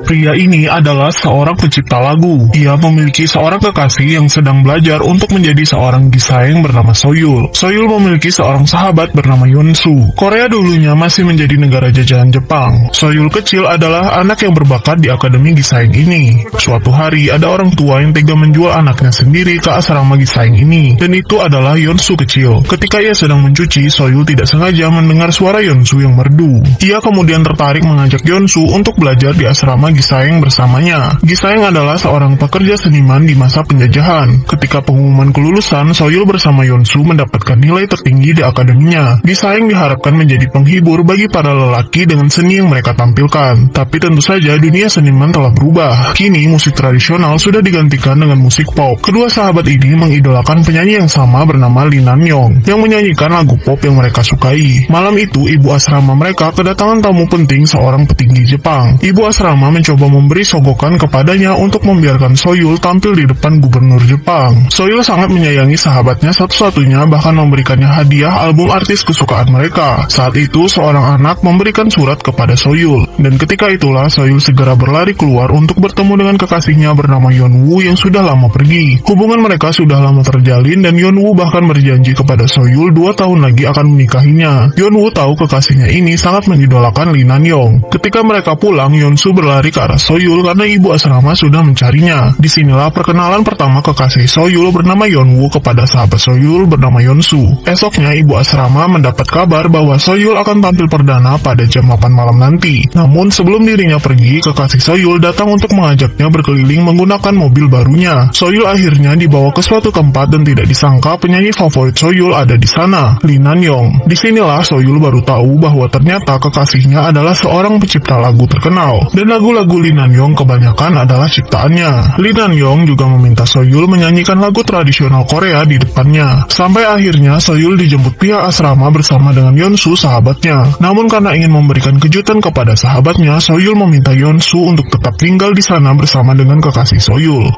Pria ini adalah seorang pencipta lagu. Ia memiliki seorang kekasih yang sedang belajar untuk menjadi seorang gisaeng bernama Soyul. Soyul memiliki seorang sahabat bernama Yonsu. Korea dulunya masih menjadi negara jajahan Jepang. Soyul kecil adalah anak yang berbakat di akademi gisaeng ini. Suatu hari ada orang tua yang tega menjual anaknya sendiri ke asrama gisaeng ini, dan itu adalah Yonsu kecil. Ketika ia sedang mencuci, Soyul tidak sengaja mendengar suara Yonsu yang merdu. Ia kemudian tertarik mengajak Yonsu untuk belajar di asrama gisaeng bersamanya. Gisaeng adalah seorang pekerja seniman di masa penjajahan. Ketika pengumuman kelulusan, Soyul bersama Yonsu mendapatkan nilai tertinggi di akademinya. Gisaeng diharapkan menjadi penghibur bagi para lelaki dengan seni yang mereka tampilkan. Tapi tentu saja dunia seniman telah berubah. Kini musik tradisional sudah digantikan dengan musik pop. Kedua sahabat ini mengidolakan penyanyi yang sama bernama Lee Nan-yong yang menyanyikan lagu pop yang mereka sukai. Malam itu ibu asrama mereka kedatangan tamu penting seorang petinggi Jepang. Ibu asrama mencoba memberi sogokan kepadanya untuk membiarkan Soyul tampil di depan gubernur Jepang. Soyul sangat menyayangi sahabatnya satu-satunya, bahkan memberikannya hadiah album artis kesukaan mereka. Saat itu seorang anak memberikan surat kepada Soyul, dan ketika itulah Soyul segera berlari keluar untuk bertemu dengan kekasihnya bernama Yeonwoo yang sudah lama pergi. Hubungan mereka sudah lama terjalin dan Yeonwoo bahkan berjanji kepada Soyul 2 tahun lagi akan menikahinya. Yeonwoo tahu kekasihnya ini sangat mengidolakan Lee Nan-yong. Ketika mereka pulang, Yonsu berlari ke arah Soyul karena ibu asrama sudah mencarinya. Disinilah perkenalan pertama kekasih Soyul bernama Yeonwoo kepada sahabat Soyul bernama Yonsu. Esoknya ibu asrama mendapat kabar bahwa Soyul akan tampil perdana pada jam 8 malam nanti. Namun sebelum dirinya pergi, kekasih Soyul datang untuk mengajaknya berkeliling menggunakan mobil barunya. Soyul akhirnya dibawa ke suatu tempat dan tidak disangka penyanyi favorit Soyul ada di sana, Lee Nan-yong. Disinilah Soyul baru tahu bahwa ternyata kekasihnya adalah seorang pencipta lagu terkenal, dan lagu-lagu Lee Nan-yong kebanyakan adalah ciptaannya. Lee Nan-yong juga meminta Soyul menyanyikan lagu tradisional Korea di depannya. Sampai akhirnya Soyul dijemput pihak asrama bersama dengan Yonsu sahabatnya. Namun karena ingin memberikan kejutan kepada sahabatnya, Soyul meminta Yonsu untuk tetap tinggal di sana bersama dengan kekasih Soyul.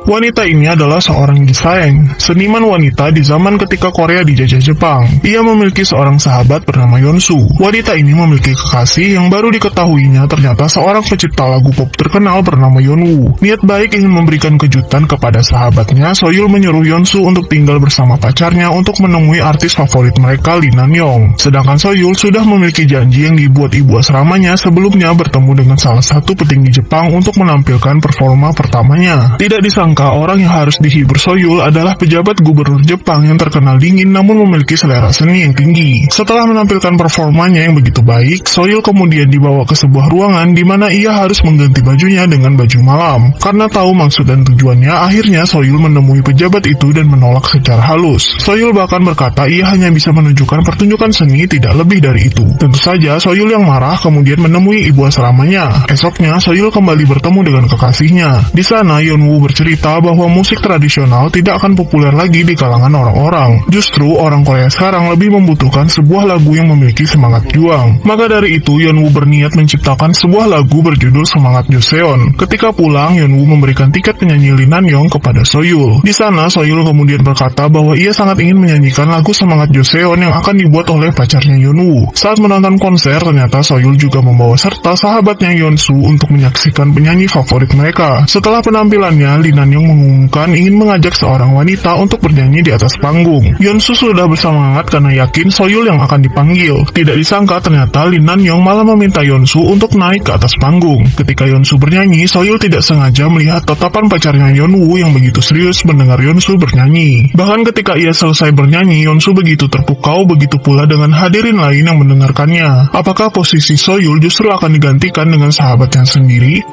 Wanita ini adalah seorang gisaeng, seniman wanita di zaman ketika Korea dijajah Jepang. Ia memiliki seorang sahabat bernama Yonsu. Wanita ini memiliki kekasih yang baru diketahuinya ternyata seorang pencipta lagu pop terkenal bernama Yeonwoo. Niat baik ingin memberikan kejutan kepada sahabatnya, Soyul menyuruh Yonsu untuk tinggal bersama pacarnya untuk menemui artis favorit mereka, Lee Nan-yong. Sedangkan Soyul sudah memiliki janji yang dibuat ibu asramanya sebelumnya bertemu dengan salah satu petinggi Jepang untuk menampilkan performa pertamanya. Tidak disangka orang yang harus dihibur Soyul adalah pejabat gubernur Jepang yang terkenal dingin namun memiliki selera seni yang tinggi. Setelah menampilkan performanya yang begitu baik, Soyul kemudian dibawa ke sebuah ruangan di mana ia harus mengganti bajunya dengan baju malam. Karena tahu maksud dan tujuannya, akhirnya Soyul menemui pejabat itu dan menolak secara halus. Soyul bahkan berkata ia hanya bisa menunjukkan pertunjukan seni, tidak lebih dari itu. Tentu saja Soyul yang marah kemudian menemui ibu asramanya. Esoknya Soyul kembali bertemu dengan kekasihnya. Di sana Yeonwoo bercerita bahwa musik tradisional tidak akan populer lagi di kalangan orang-orang. Justru orang Korea sekarang lebih membutuhkan sebuah lagu yang memiliki semangat juang. Maka dari itu Yeonwoo berniat menciptakan sebuah lagu berjudul Semangat Joseon. Ketika pulang, Yeonwoo memberikan tiket penyanyi Lee Nan-yong kepada Soyul. Di sana Soyul kemudian berkata bahwa ia sangat ingin menyanyikan lagu Semangat Joseon yang akan dibuat oleh pacarnya Yeonwoo. Saat menonton konser, ternyata Soyul juga membawa serta sahabatnya Yonsu untuk menyaksikan penyanyi favorit mereka. Setelah penampilannya, Lee Nan-yong mengumumkan ingin mengajak seorang wanita untuk bernyanyi di atas panggung. Yonsu sudah bersemangat karena yakin Soyul yang akan dipanggil. Tidak disangka ternyata Lee Nan-yong malah meminta Yonsu untuk naik ke atas panggung. Ketika Yonsu bernyanyi, Soyul tidak sengaja melihat tatapan pacarnya Yeonwoo yang begitu serius mendengar Yonsu bernyanyi. Bahkan ketika ia selesai bernyanyi, Yonsu begitu terpukau, begitu pula dengan hadirin lain yang mendengarkannya. Apakah posisi Soyul justru akan digantikan dengan sahabatnya sendiri?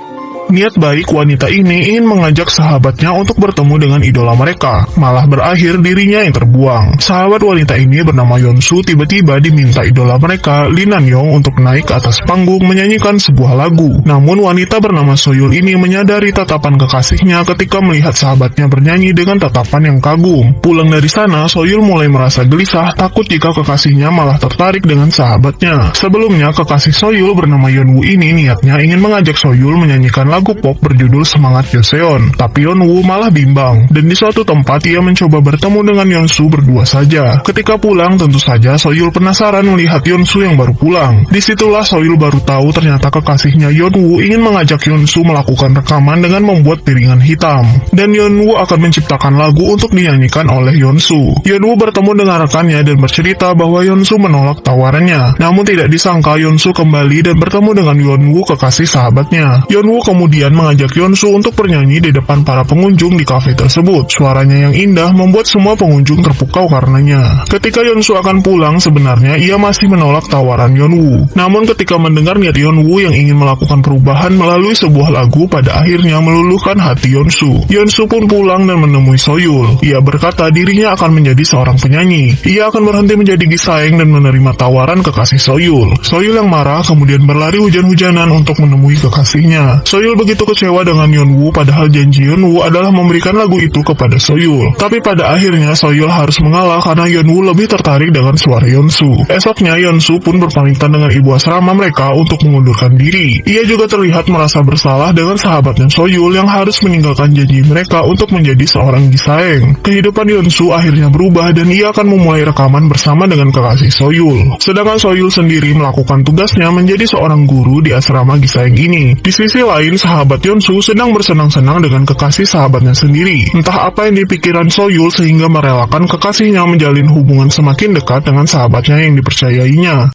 Niat baik wanita ini ingin mengajak sahabatnya untuk bertemu dengan idola mereka, malah berakhir dirinya yang terbuang. Sahabat wanita ini bernama Yonsu tiba-tiba diminta idola mereka, Lee Nan-yong, untuk naik ke atas panggung menyanyikan sebuah lagu. Namun wanita bernama Soyul ini menyadari tatapan kekasihnya ketika melihat sahabatnya bernyanyi dengan tatapan yang kagum. Pulang dari sana, Soyul mulai merasa gelisah, takut jika kekasihnya malah tertarik dengan sahabatnya. Sebelumnya, kekasih Soyul bernama Yeonwoo ini niatnya ingin mengajak Soyul menyanyikan lagu pop berjudul Semangat Joseon. Tapi Yeonwoo malah bimbang, dan di suatu tempat ia mencoba bertemu dengan Yeonsu berdua saja. Ketika pulang, tentu saja Soyul penasaran melihat Yeonsu yang baru pulang. Disitulah Soyul baru tahu ternyata kekasihnya Yeonwoo ingin mengajak Yeonsu melakukan rekaman dengan membuat piringan hitam. Dan Yeonwoo akan menciptakan lagu untuk dinyanyikan oleh Yeonsu. Yeonwoo bertemu dengan rekannya dan bercerita bahwa Yeonsu menolak tawarannya. Namun tidak disangka Yeonsu kembali dan bertemu dengan Yeonwoo, kekasih sahabatnya. Yeonwoo kemudian mengajak Yeonsu untuk bernyanyi di depan para pengunjung di kafe tersebut. Suaranya yang indah membuat semua pengunjung terpukau karenanya. Ketika Yeonsu akan pulang, sebenarnya ia masih menolak tawaran Yeonwoo. Namun ketika mendengar niat Yeonwoo yang ingin melakukan perubahan melalui sebuah lagu, pada akhirnya meluluhkan hati Yeonsu. Yeonsu pun pulang dan menemui Soyul. Ia berkata dirinya akan menjadi seorang penyanyi. Ia akan berhenti menjadi gisaeng dan menerima tawaran kekasih Soyul. Soyul yang marah kemudian berlari hujan-hujanan untuk menemui kekasihnya. Soyul begitu kecewa dengan Yeonwoo, padahal janji Yeonwoo adalah memberikan lagu itu kepada Soyul. Tapi pada akhirnya Soyul harus mengalah karena Yeonwoo lebih tertarik dengan suara Yeonsu. Esoknya Yeonsu pun berpamitan dengan ibu asrama mereka untuk mengundurkan diri. Ia juga terlihat merasa bersalah dengan sahabatnya Soyul yang harus meninggalkan janji mereka untuk menjadi seorang gisaeng. Kehidupan Yeonsu akhirnya berubah dan ia akan memulai rekaman bersama dengan kekasih Soyul. Sedangkan Soyul sendiri melakukan tugasnya menjadi seorang guru di asrama gisaeng ini. Di sisi lain, sahabat Yeonsu sedang bersenang-senang dengan kekasih sahabatnya sendiri. Entah apa yang dipikiran Soyul sehingga merelakan kekasihnya menjalin hubungan semakin dekat dengan sahabatnya yang dipercayainya.